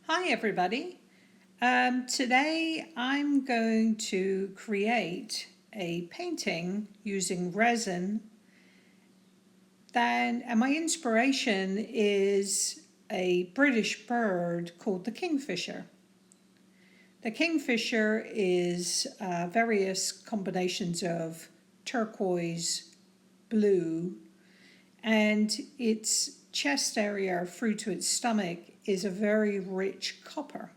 Hi everybody. Today I'm going to create a painting using resin. And my inspiration is a British bird called the kingfisher. The kingfisher is various combinations of turquoise, blue, and its chest area through to its stomach is a very rich copper.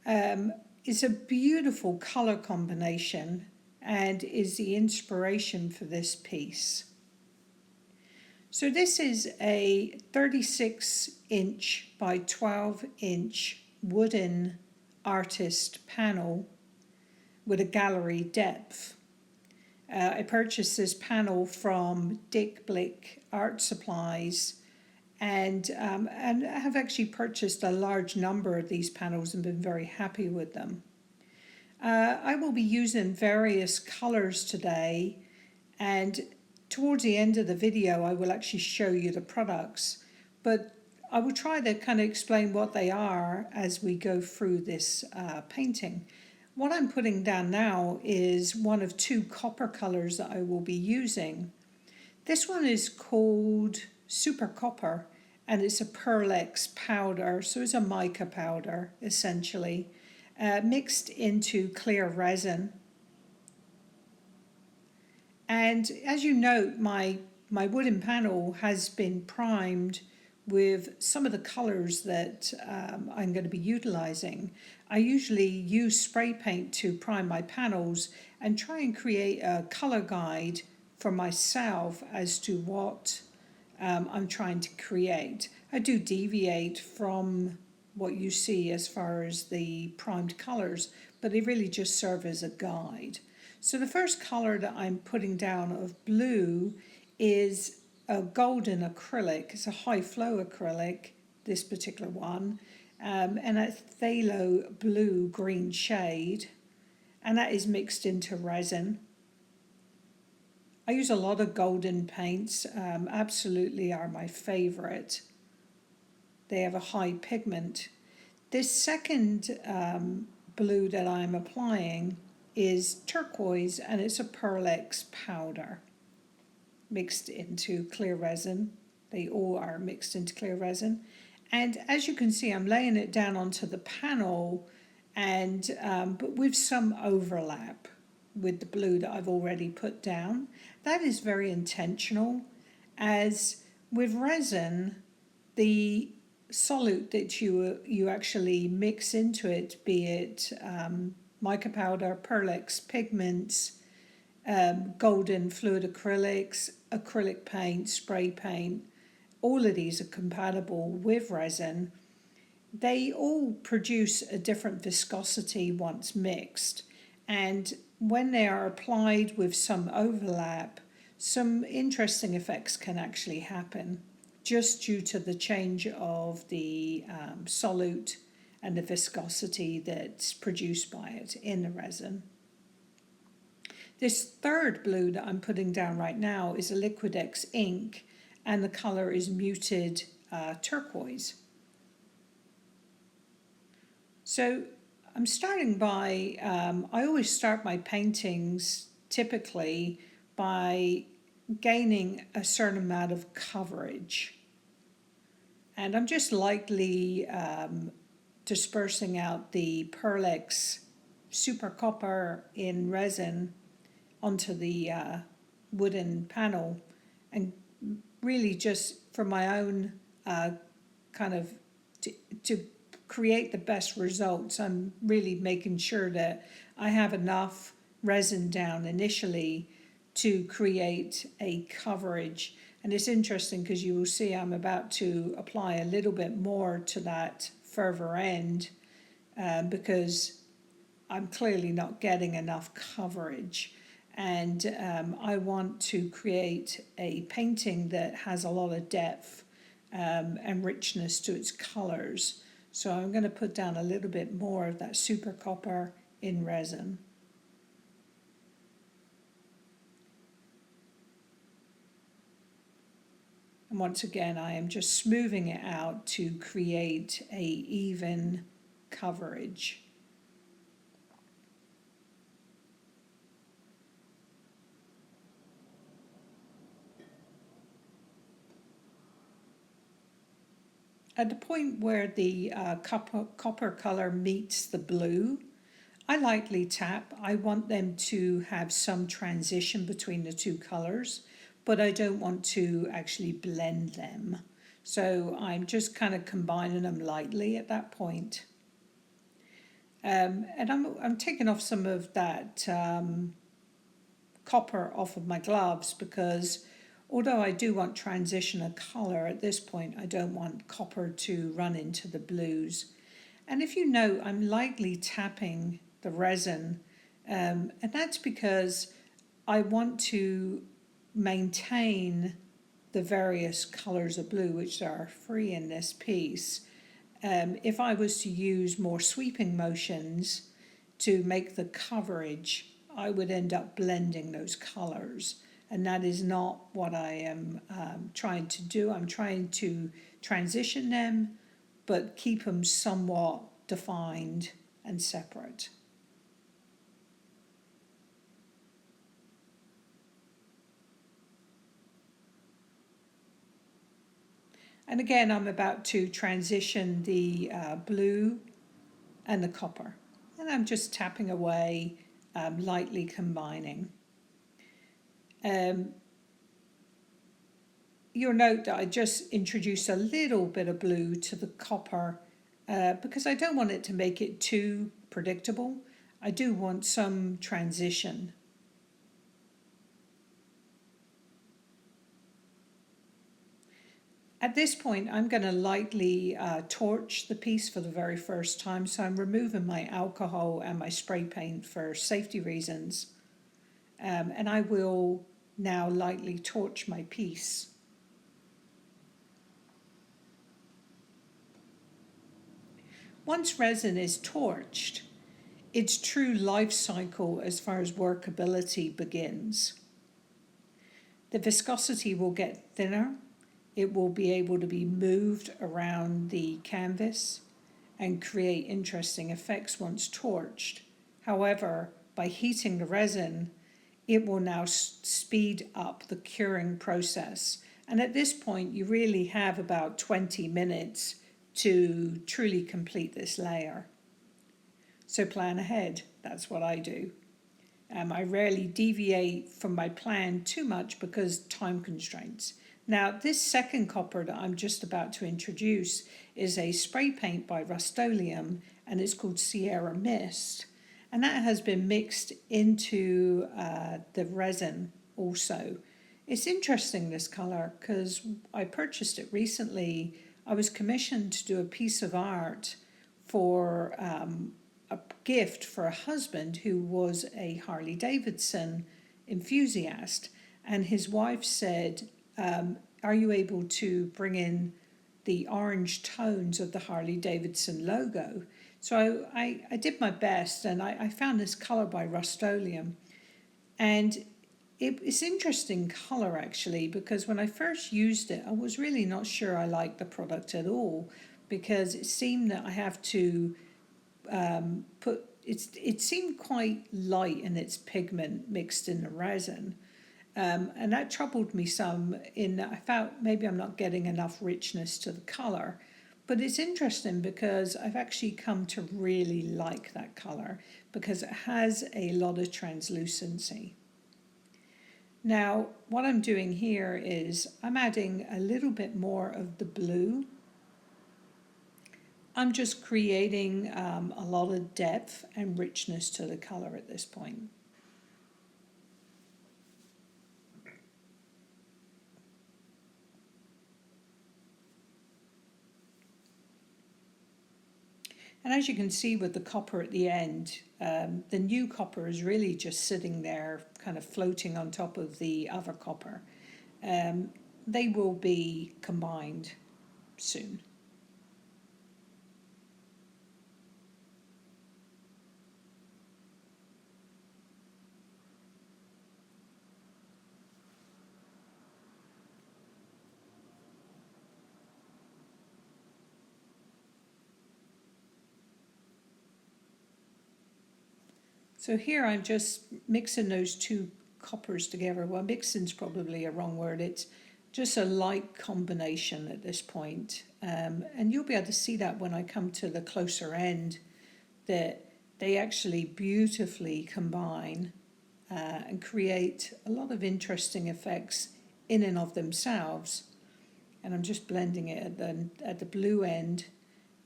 It's a beautiful color combination and is the inspiration for this piece. So this is a 36-inch by 12-inch wooden artist panel with a gallery depth. I purchased this panel from Dick Blick Art Supplies and I have actually purchased a large number of these panels and been very happy with them. I will be using various colors today, and towards the end of the video I will actually show you the products, but I will try to kind of explain what they are as we go through this painting. What I'm putting down now is one of two copper colors that I will be using. This one is called Super Copper, and it's a Pearl-X powder, so it's a mica powder essentially, mixed into clear resin. And as you note, my wooden panel has been primed with some of the colors that I'm going to be utilizing. I usually use spray paint to prime my panels and try and create a color guide for myself as to what I'm trying to create. I do deviate from what you see as far as the primed colors, but they really just serve as a guide. So the first color that I'm putting down of blue is a golden acrylic. It's a high flow acrylic, this particular one, and a phthalo blue green shade, and that is mixed into resin. I use a lot of golden paints, absolutely are my favorite. They have a high pigment. This second blue that I'm applying is turquoise, and it's a Pearl-X powder mixed into clear resin. They all are mixed into clear resin. And as you can see, I'm laying it down onto the panel, and but with some overlap with the blue that I've already put down. That is very intentional, as with resin, the solute that you actually mix into it, be it mica powder, Pearl-X pigments, golden fluid acrylics, acrylic paint, spray paint, all of these are compatible with resin. They all produce a different viscosity once mixed, and when they are applied with some overlap, some interesting effects can actually happen just due to the change of the solute and the viscosity that's produced by it in the resin. This third blue that I'm putting down right now is a Liquid-X ink, and the color is muted turquoise. So I'm starting by, I always start my paintings typically by gaining a certain amount of coverage. And I'm just lightly dispersing out the Pearl-X Super Copper in resin onto the wooden panel, and really just for my own kind of to create the best results, I'm really making sure that I have enough resin down initially to create a coverage. And it's interesting because you will see I'm about to apply a little bit more to that further end because I'm clearly not getting enough coverage. And I want to create a painting that has a lot of depth and richness to its colors. So I'm going to put down a little bit more of that Super Copper in resin. And once again, I am just smoothing it out to create a even coverage. At the point where the copper color meets the blue, I lightly tap. I want them to have some transition between the two colors, but I don't want to actually blend them. So I'm just kind of combining them lightly at that point. And I'm taking off some of that copper off of my gloves because although I do want transition of color at this point, I don't want copper to run into the blues. And if you note, I'm lightly tapping the resin, and that's because I want to maintain the various colors of blue, which are free in this piece. If I was to use more sweeping motions to make the coverage, I would end up blending those colors. And that is not what I am trying to do. I'm trying to transition them, but keep them somewhat defined and separate. And again, I'm about to transition the blue and the copper. And I'm just tapping away, lightly combining. You'll note that I just introduced a little bit of blue to the copper because I don't want it to make it too predictable. I do want some transition. At this point, I'm going to lightly torch the piece for the very first time. So I'm removing my alcohol and my spray paint for safety reasons. And I will now lightly torch my piece. Once resin is torched, its true life cycle as far as workability begins. The viscosity will get thinner. It will be able to be moved around the canvas and create interesting effects once torched. However, by heating the resin, it will now speed up the curing process. And at this point, you really have about 20 minutes to truly complete this layer. So plan ahead. That's what I do. I rarely deviate from my plan too much because time constraints. Now, this second copper that I'm just about to introduce is a spray paint by Rustoleum, and it's called Sierra Mist. And that has been mixed into the resin also. It's interesting, this color, because I purchased it recently. I was commissioned to do a piece of art for a gift for a husband who was a Harley Davidson enthusiast. And his wife said, are you able to bring in the orange tones of the Harley Davidson logo? So I did my best, and I found this color by Rustoleum. And it's interesting color actually, because when I first used it, I was really not sure I liked the product at all, because it seemed that I have to it seemed quite light in its pigment mixed in the resin. And that troubled me some in that I felt maybe I'm not getting enough richness to the colour. But it's interesting because I've actually come to really like that colour because it has a lot of translucency. Now, what I'm doing here is I'm adding a little bit more of the blue. I'm just creating a lot of depth and richness to the colour at this point. And as you can see with the copper at the end, the new copper is really just sitting there kind of floating on top of the other copper. They will be combined soon. So here I'm just mixing those two coppers together. Well, mixing's probably a wrong word. It's just a light combination at this point. And you'll be able to see that when I come to the closer end, that they actually beautifully combine and create a lot of interesting effects in and of themselves. And I'm just blending it at the blue end.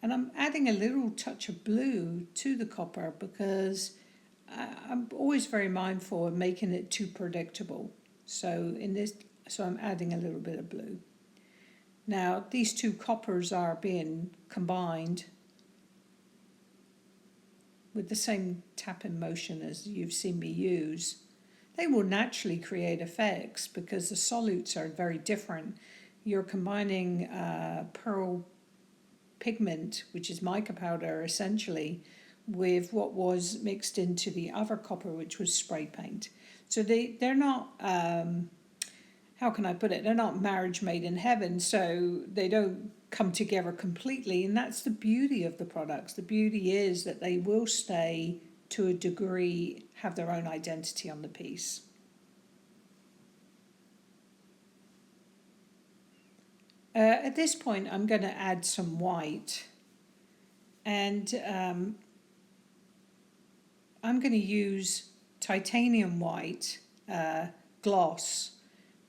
And I'm adding a little touch of blue to the copper because I'm always very mindful of making it too predictable. So I'm adding a little bit of blue. Now these two coppers are being combined with the same tapping motion as you've seen me use. They will naturally create effects because the solutes are very different. You're combining pearl pigment, which is mica powder essentially, with what was mixed into the other copper, which was spray paint. So they're not, how can I put it, they're not marriage made in heaven, so they don't come together completely, and that's the beauty of the products. The beauty is that they will stay, to a degree, have their own identity on the piece. At this point I'm going to add some white, and I'm going to use titanium white gloss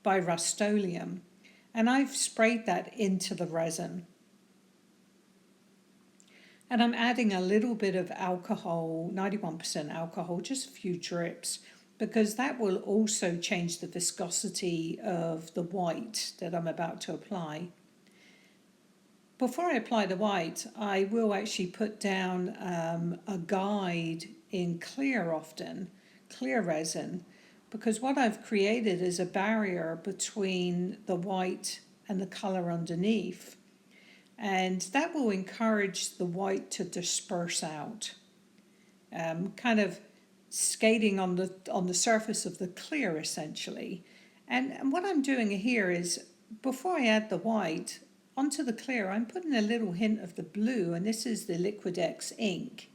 by Rustoleum, and I've sprayed that into the resin. And I'm adding a little bit of alcohol, 91% alcohol, just a few drips, because that will also change the viscosity of the white that I'm about to apply. Before I apply the white, I will actually put down a guide in clear resin, because what I've created is a barrier between the white and the colour underneath. And that will encourage the white to disperse out, kind of skating on the surface of the clear essentially. And what I'm doing here is, before I add the white onto the clear, I'm putting a little hint of the blue, and this is the Liquid-X ink.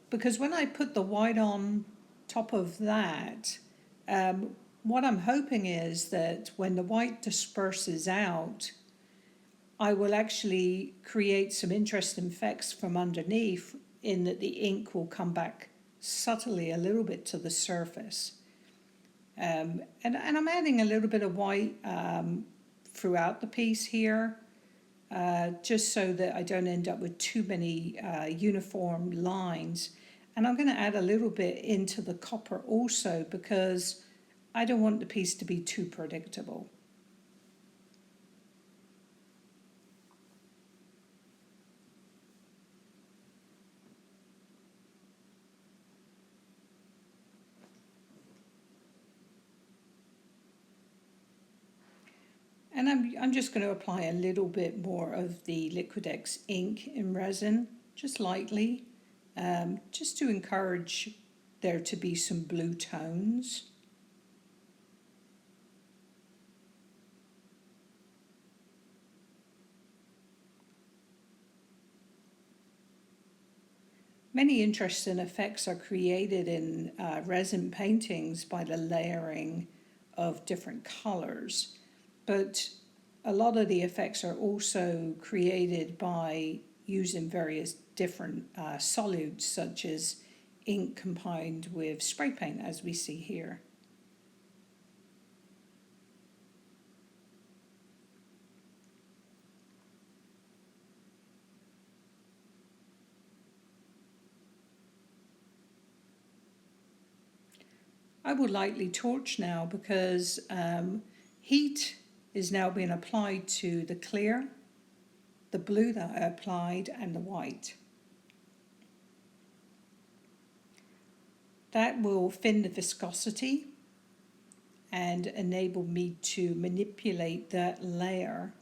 Because when I put the white on top of that, what I'm hoping is that when the white disperses out, I will actually create some interesting effects from underneath, in that the ink will come back subtly a little bit to the surface. And I'm adding a little bit of white throughout the piece here, just so that I don't end up with too many uniform lines. And I'm going to add a little bit into the copper also, because I don't want the piece to be too predictable. And I'm just going to apply a little bit more of the Liquid-X ink in resin, just lightly, just to encourage there to be some blue tones. Many interesting effects are created in resin paintings by the layering of different colors, but a lot of the effects are also created by using various different solutes, such as ink combined with spray paint, as we see here. I will lightly torch now, because heat is now being applied to the clear, the blue that I applied, and the white. That will thin the viscosity and enable me to manipulate that layer.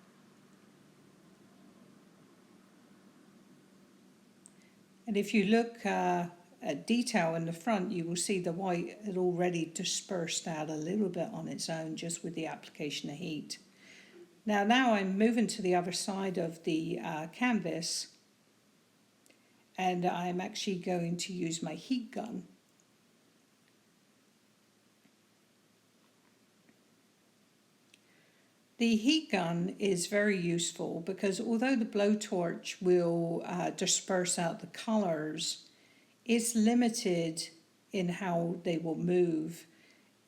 And if you look at detail in the front, you will see the white had already dispersed out a little bit on its own, just with the application of heat. Now I'm moving to the other side of the canvas, and I'm actually going to use my heat gun. The heat gun is very useful because although the blowtorch will disperse out the colors, it's limited in how they will move.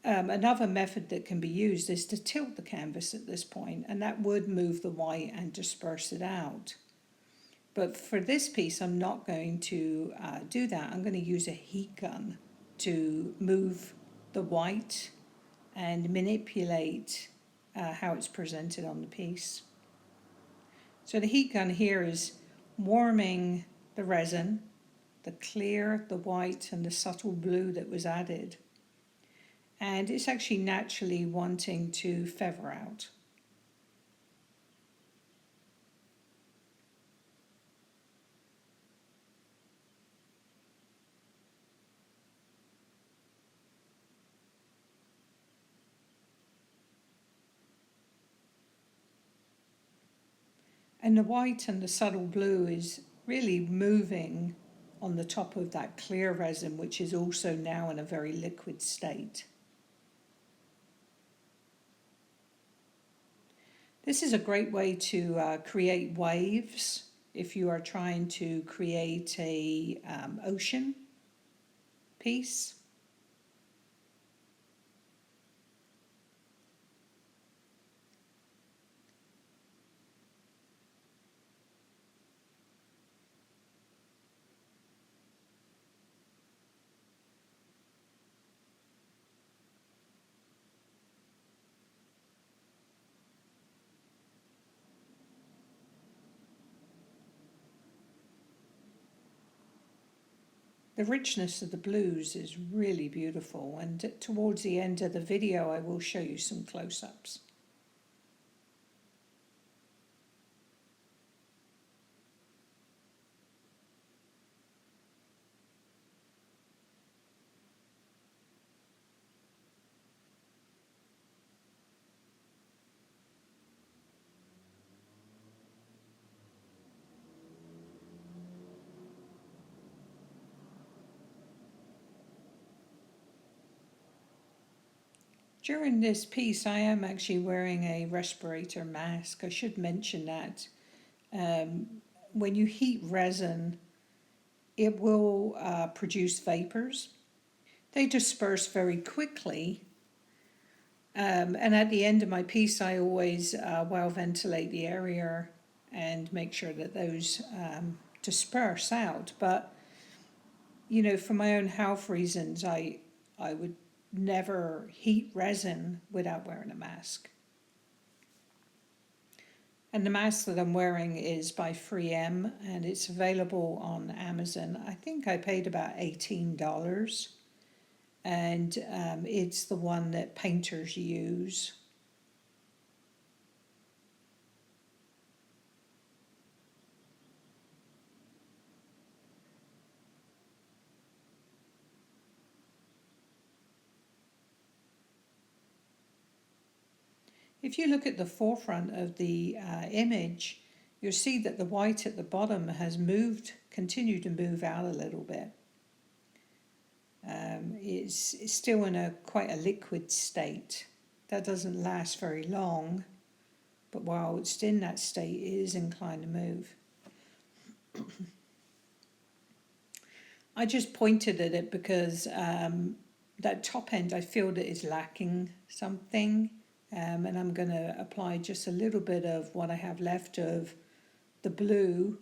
Another method that can be used is to tilt the canvas at this point, and that would move the white and disperse it out. But for this piece, I'm not going to do that. I'm going to use a heat gun to move the white and manipulate how it's presented on the piece. So the heat gun here is warming the resin, the clear, the white, and the subtle blue that was added. And it's actually naturally wanting to feather out. And the white and the subtle blue is really moving on the top of that clear resin, which is also now in a very liquid state. This is a great way to create waves if you are trying to create a ocean piece. The richness of the blues is really beautiful, and towards the end of the video I will show you some close-ups. During this piece I am actually wearing a respirator mask. I should mention that. When you heat resin, it will produce vapors. They disperse very quickly, and at the end of my piece I always well ventilate the area and make sure that those disperse out. But you know, for my own health reasons, I would never heat resin without wearing a mask. And the mask that I'm wearing is by 3M and it's available on Amazon. I think I paid about $18, and it's the one that painters use. If you look at the forefront of the image, you'll see that the white at the bottom has continued to move out a little bit. It's still in quite a liquid state. That doesn't last very long, but while it's in that state, it is inclined to move. I just pointed at it because that top end I feel that is lacking something, and I'm going to apply just a little bit of what I have left of the blue.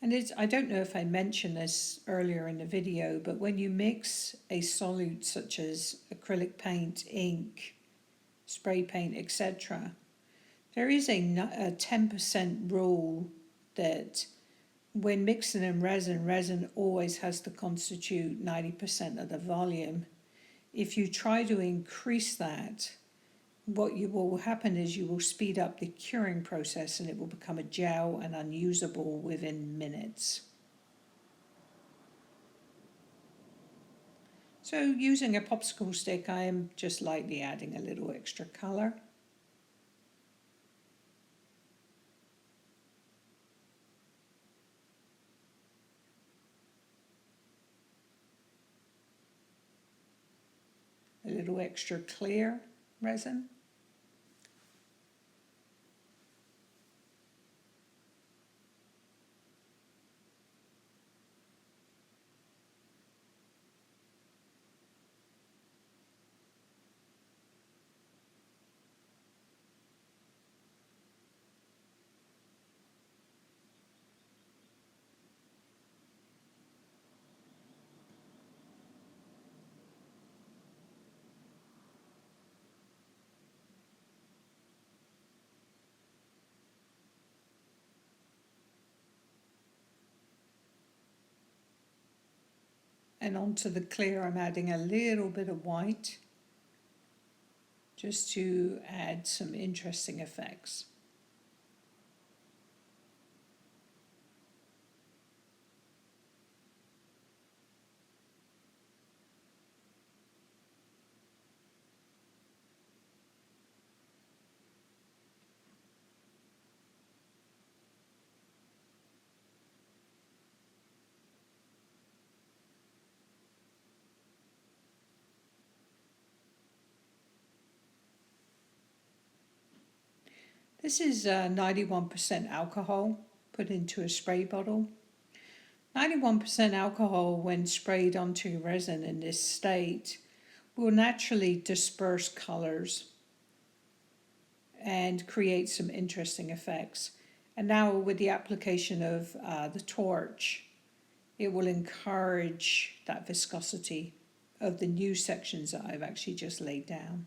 And I don't know if I mentioned this earlier in the video, but when you mix a solute such as acrylic paint, ink, spray paint, etc., there is a 10% rule that when mixing in resin, resin always has to constitute 90% of the volume. If you try to increase that, what will happen is you will speed up the curing process and it will become a gel and unusable within minutes. So using a popsicle stick, I am just lightly adding a little extra colour. a little extra clear resin. And onto the clear I'm adding a little bit of white just to add some interesting effects. This is 91% alcohol put into a spray bottle. 91% alcohol when sprayed onto resin in this state will naturally disperse colors and create some interesting effects. And now with the application of the torch, it will encourage that viscosity of the new sections that I've actually just laid down.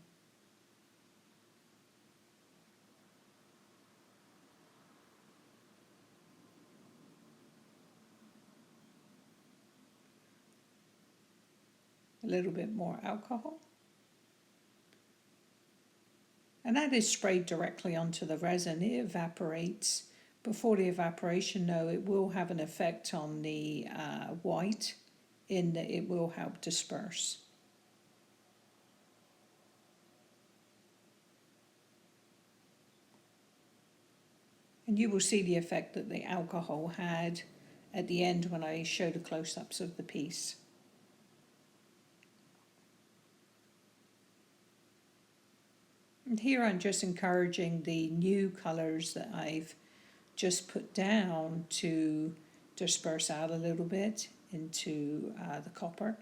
A little bit more alcohol. And that is sprayed directly onto the resin. It evaporates. Before the evaporation, though, it will have an effect on the white in that it will help disperse. And you will see the effect that the alcohol had at the end when I show the close-ups of the piece. And here I'm just encouraging the new colours that I've just put down to disperse out a little bit into the copper.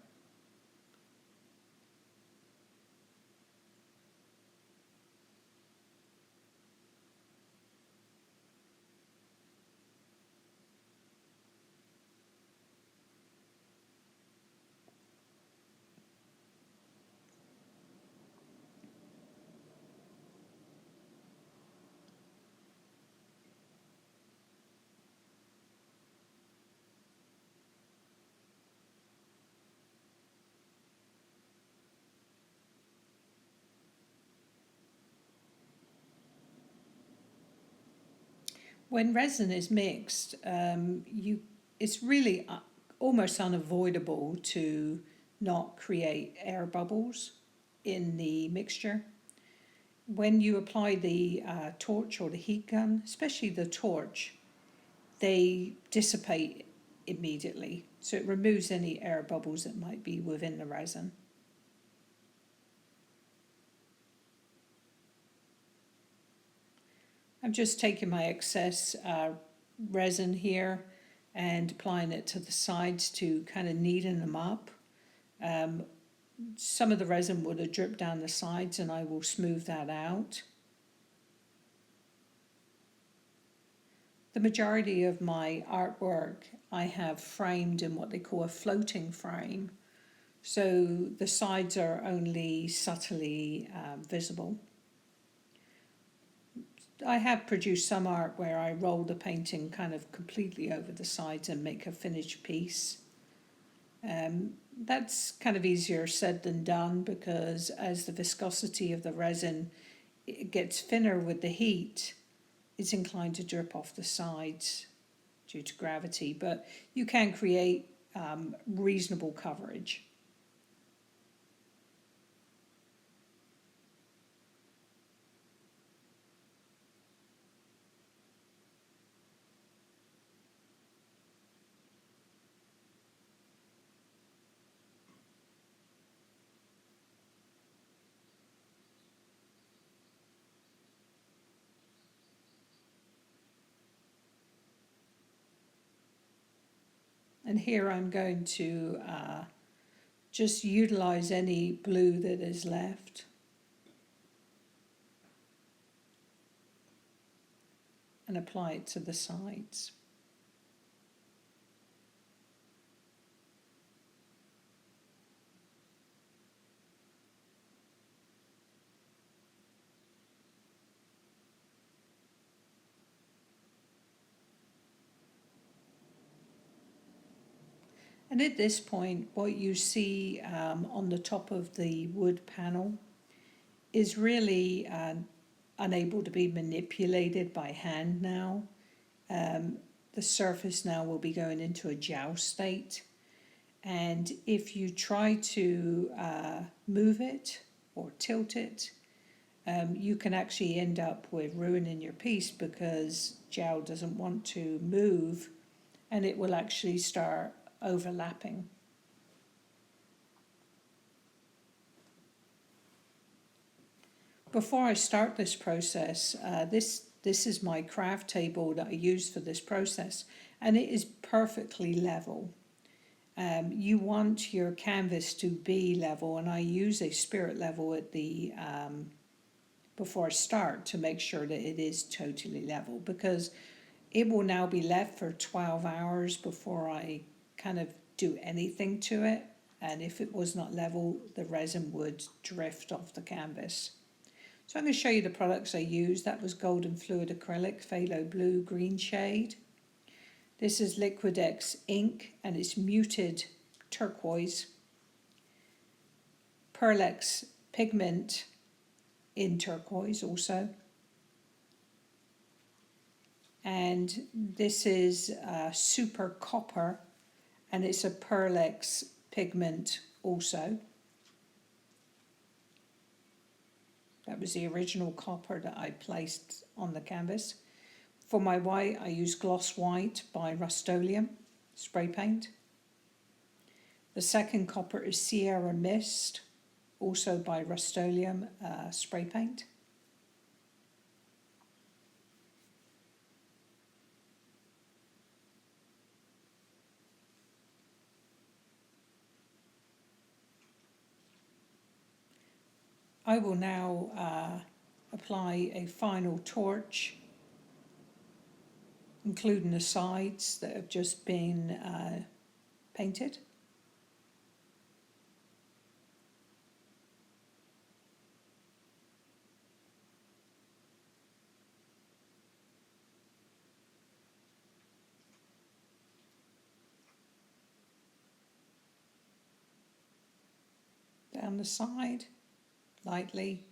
When resin is mixed, it's really almost unavoidable to not create air bubbles in the mixture. When you apply the torch or the heat gun, especially the torch, they dissipate immediately. So it removes any air bubbles that might be within the resin. I'm just taking my excess resin here and applying it to the sides to kind of neaten them up. Some of the resin would have dripped down the sides and I will smooth that out. The majority of my artwork I have framed in what they call a floating frame. So the sides are only subtly visible. I have produced some art where I roll the painting kind of completely over the sides and make a finished piece. That's kind of easier said than done because as the viscosity of the resin it gets thinner with the heat, it's inclined to drip off the sides due to gravity, but you can create reasonable coverage. here I'm going to just utilize any blue that is left and apply it to the sides. And at this point, what you see on the top of the wood panel is really unable to be manipulated by hand now. The surface now will be going into a gel state. And if you try to move it or tilt it, you can actually end up with ruining your piece because gel doesn't want to move and it will actually start overlapping. Before I start this process, this is my craft table that I use for this process, and it is perfectly level. You want your canvas to be level, and I use a spirit level at the before I start to make sure that it is totally level, because it will now be left for 12 hours before I kind of do anything to it, and if it was not level, the resin would drift off the canvas. So I'm going to show you the products I used. That was Golden Fluid Acrylic, Phthalo Blue Green shade. This is Liquidex ink and it's muted turquoise. Pearlex pigment in turquoise also. And this is Super Copper and it's a Pearlex pigment also. That was the original copper that I placed on the canvas. For my white, I use Gloss White by Rustoleum spray paint. The second copper is Sierra Mist, also by Rustoleum spray paint. I will now apply a final torch, including the sides that have just been painted. Down the side, lightly.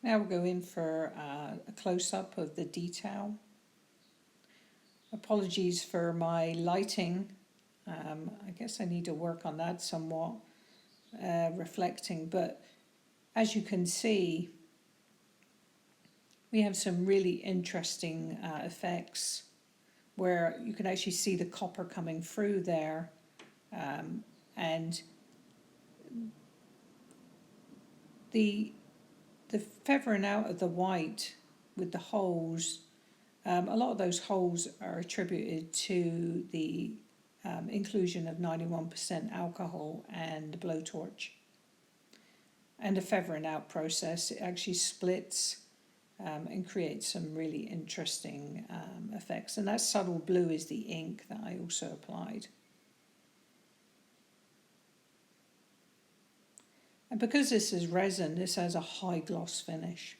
Now we'll go in for a close-up of the detail. Apologies for my lighting. I guess I need to work on that somewhat, reflecting, but as you can see, we have some really interesting effects where you can actually see the copper coming through there, and the feathering out of the white with the holes, a lot of those holes are attributed to the inclusion of 91% alcohol and the blowtorch. And the feathering out process, it actually splits and creates some really interesting effects. And that subtle blue is the ink that I also applied. And because this is resin, this has a high gloss finish.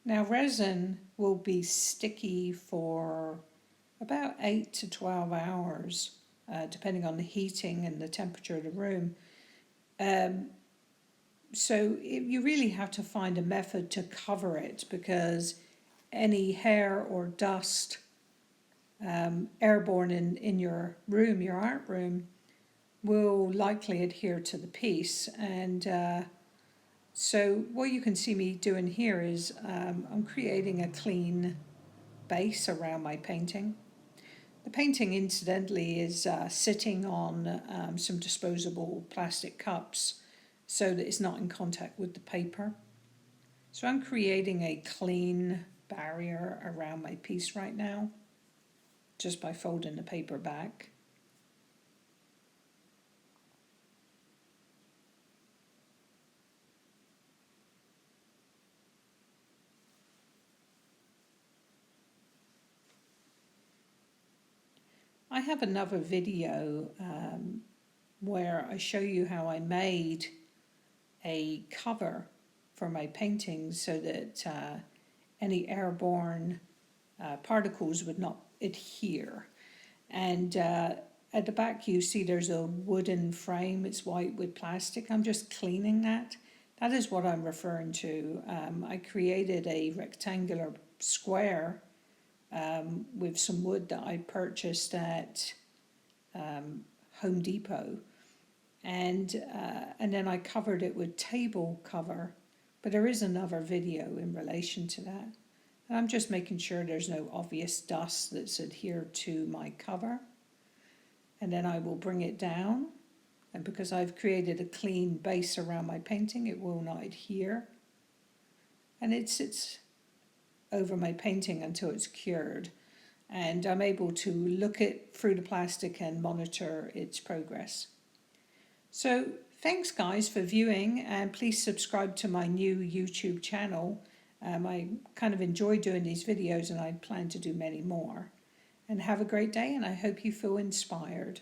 Now resin will be sticky for about 8 to 12 hours, depending on the heating and the temperature of the room. So you really have to find a method to cover it, because any hair or dust airborne in your room, your art room, will likely adhere to the piece. And so what you can see me doing here is I'm creating a clean base around my painting. The painting, incidentally, is sitting on some disposable plastic cups so that it's not in contact with the paper. So I'm creating a clean barrier around my piece right now, just by folding the paper back. I have another video where I show you how I made a cover for my paintings so that any airborne particles would not adhere. And at the back you see there's a wooden frame, it's white with plastic. I'm just cleaning that. That is what I'm referring to. I created a rectangular square with some wood that I purchased at Home Depot, and then I covered it with table cover. But there is another video in relation to that. And I'm just making sure there's no obvious dust that's adhered to my cover. And then I will bring it down, and because I've created a clean base around my painting, it will not adhere. And it sits over my painting until it's cured, and I'm able to look it through the plastic and monitor its progress. So thanks guys for viewing, and please subscribe to my new YouTube channel. I kind of enjoy doing these videos, and I plan to do many more. And have a great day, and I hope you feel inspired.